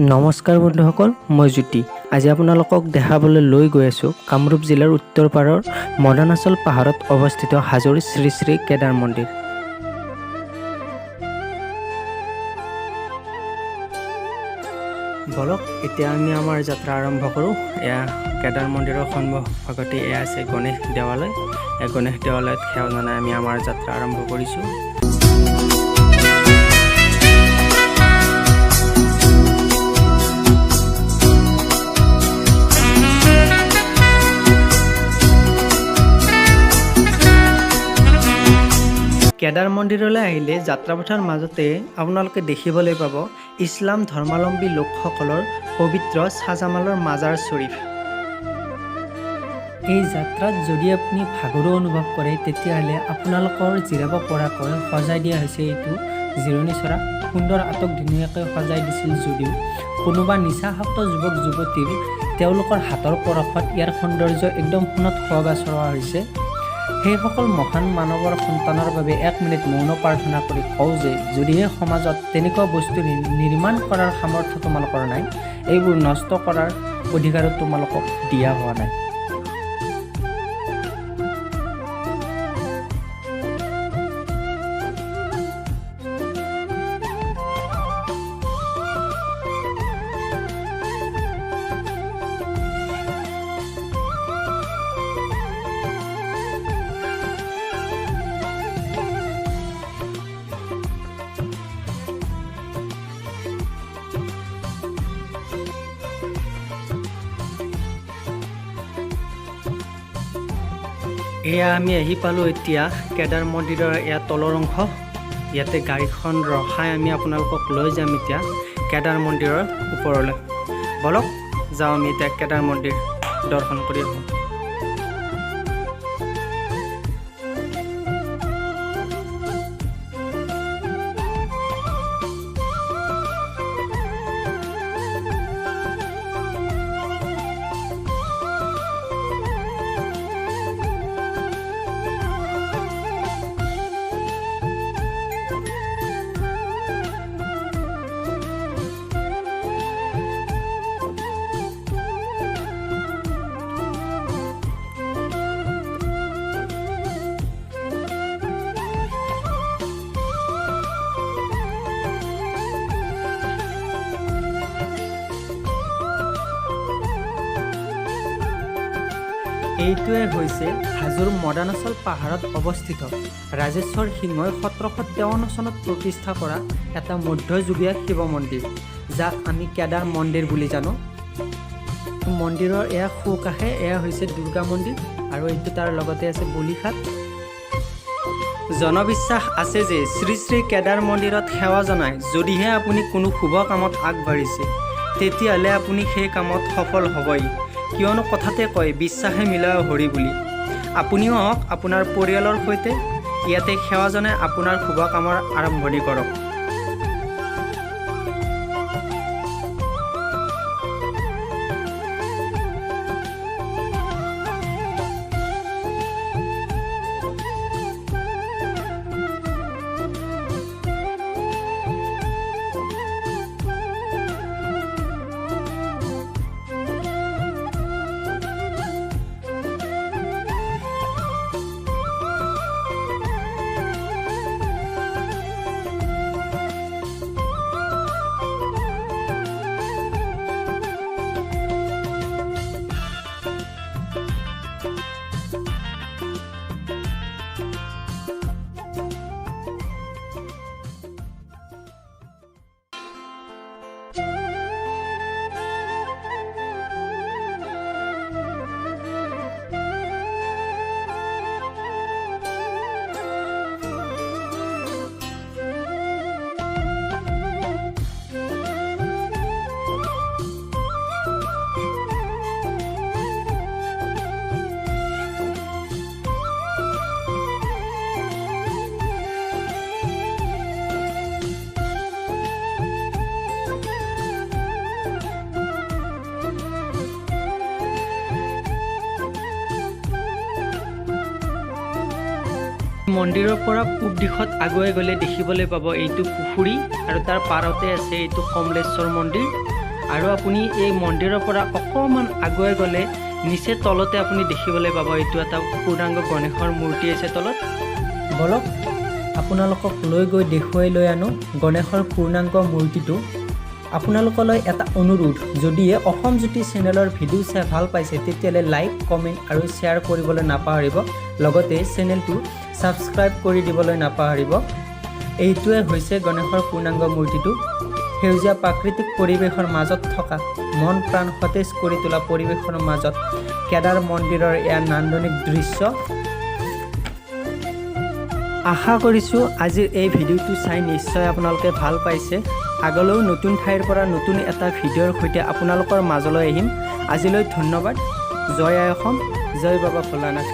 নমস্কাৰ বন্ধুসকল, মই জ্যোতি। আজি আপোনালোকক দেখাবলৈ লৈ গৈ আছোঁ কামৰূপ জিলাৰ উত্তৰ পাৰৰ মদনাচল পাহাৰত অৱস্থিত হাজোৰ শ্ৰী শ্ৰী কেদাৰ মন্দিৰ। বলক এতিয়া আমি আমাৰ যাত্ৰা আৰম্ভ কৰোঁ। এয়া কেদাৰ মন্দিৰৰ সন্মুখতে এয়া আছে গণেশ দেৱালয়। এই গণেশ দেৱালয়ত সেৱা জনাই আমি আমাৰ যাত্ৰা আৰম্ভ কৰিছোঁ। কেদাৰ মন্দিৰলৈ আহিলে যাত্ৰাপথৰ মাজতে আপোনালোকে দেখিবলৈ পাব ইছলাম ধৰ্মাৱলম্বী লোকসকলৰ পবিত্ৰ ছাজামালৰ মাজাৰ শ্বৰীফ। এই যাত্ৰাত যদি আপুনি ভাগৰো অনুভৱ কৰে তেতিয়াহ'লে আপোনালোকৰ জিৰাব পৰাকৈ সজাই দিয়া হৈছে এইটো জিৰণি চৰা। সুন্দৰ আটকধুনীয়াকৈ সজাই দিছিল যদিও কোনোবা নিচাসক্ত যুৱক যুৱতীৰ তেওঁলোকৰ হাতৰ পৰশত ইয়াৰ সৌন্দৰ্য একদম সোণত সুৱগা চৰোৱা হৈছে। সেইসকল মহান মানৱৰ সন্তানৰ বাবে 1 মিনিট মৌন প্ৰাৰ্থনা কৰি কওঁ যে যদিহে সমাজত তেনেকুৱা বস্তু নিৰ্মাণ কৰাৰ সামৰ্থ্য তোমালোকৰ নাই, এইবোৰ নষ্ট কৰাৰ অধিকাৰো তোমালোকক দিয়া হোৱা নাই। এয়া আমি আহি পালোঁ এতিয়া কেদাৰ মন্দিৰৰ এয়া তলৰ অংশ। ইয়াতে গাড়ীখন ৰখাই আমি আপোনালোকক লৈ যাম এতিয়া কেদাৰ মন্দিৰৰ ওপৰলৈ। বলক যাওঁ আমি এতিয়া কেদাৰ মন্দিৰ দৰ্শন কৰি আহোঁ। এইটোৱে হৈছে হাজোৰ মদনাচল পাহাৰত অৱস্থিত ৰাজেশ্বৰ সিংহই 1753 চনত প্ৰতিষ্ঠা কৰা এটা মধ্যযুগীয় শিৱ মন্দিৰ, যাক আমি কেদাৰ মন্দিৰ বুলি জানো। মন্দিৰৰ এয়া সোঁকাষে এয়া হৈছে দুৰ্গা মন্দিৰ আৰু এইটো তাৰ লগতে আছে বলিঘাট। জনবিশ্বাস আছে যে শ্ৰী শ্ৰী কেদাৰ মন্দিৰত সেৱা জনাই যদিহে আপুনি কোনো শুভ কামত আগবাঢ়িছে তেতিয়াহ'লে আপুনি সেই কামত সফল হ'বই, কিয়নো কথাতে কয় বিশ্বাসে মিলাই হৰি বুলি। আপুনিও হওক আপোনাৰ পৰিয়ালৰ সৈতে ইয়াতে সেৱা জনাই আপোনাৰ শুভ কামৰ আৰম্ভণি কৰক। মন্দিৰৰ পৰা পূব দিশত আগুৱাই গ'লে দেখিবলৈ পাব এইটো পুখুৰী আৰু তাৰ পাৰতে আছে এইটো কমলেশ্বৰ মন্দিৰ আৰু আপুনি এই মন্দিৰৰ পৰা অকণমান আগুৱাই গ'লে নিচে তলতে আপুনি দেখিবলৈ পাব এইটো এটা পূৰ্ণাংগ গণেশৰ মূৰ্তি আছে তলত। বলক আপোনালোকক লৈ গৈ দেখুৱাই লৈ আনো গণেশৰ পূৰ্ণাংগ মূৰ্তিটো। আপোনালোকলৈ এটা অনুৰোধ, যদিহে অসম জ্যোতি চেনেলৰ ভিডিঅ' চাই ভাল পাইছে তেতিয়াহ'লে লাইক, কমেণ্ট আৰু শ্বেয়াৰ কৰিবলৈ নাপাহৰিব। লগতে চেনেলটো ছাবস্ক্ৰাইব কৰি দিবলৈ নাপাহৰিব। এইটোৱে হৈছে গণেশৰ পূৰ্ণাংগ মূৰ্তিটো। সেউজীয়া প্ৰাকৃতিক পৰিৱেশৰ মাজত থকা মন প্ৰাণ সতেজ কৰি তোলা পৰিৱেশৰ মাজত কেদাৰ মন্দিৰৰ এয়া নান্দনিক দৃশ্য। আশা কৰিছোঁ আজিৰ এই ভিডিঅ'টো চাই নিশ্চয় আপোনালোকে ভাল পাইছে। আগলৈও নতুন ঠাইৰ পৰা নতুন এটা ভিডিঅ'ৰ সৈতে আপোনালোকৰ মাজলৈ আহিম। আজিলৈ ধন্যবাদ। জয় আই অসম, জয় বাবা ভোলানাথ।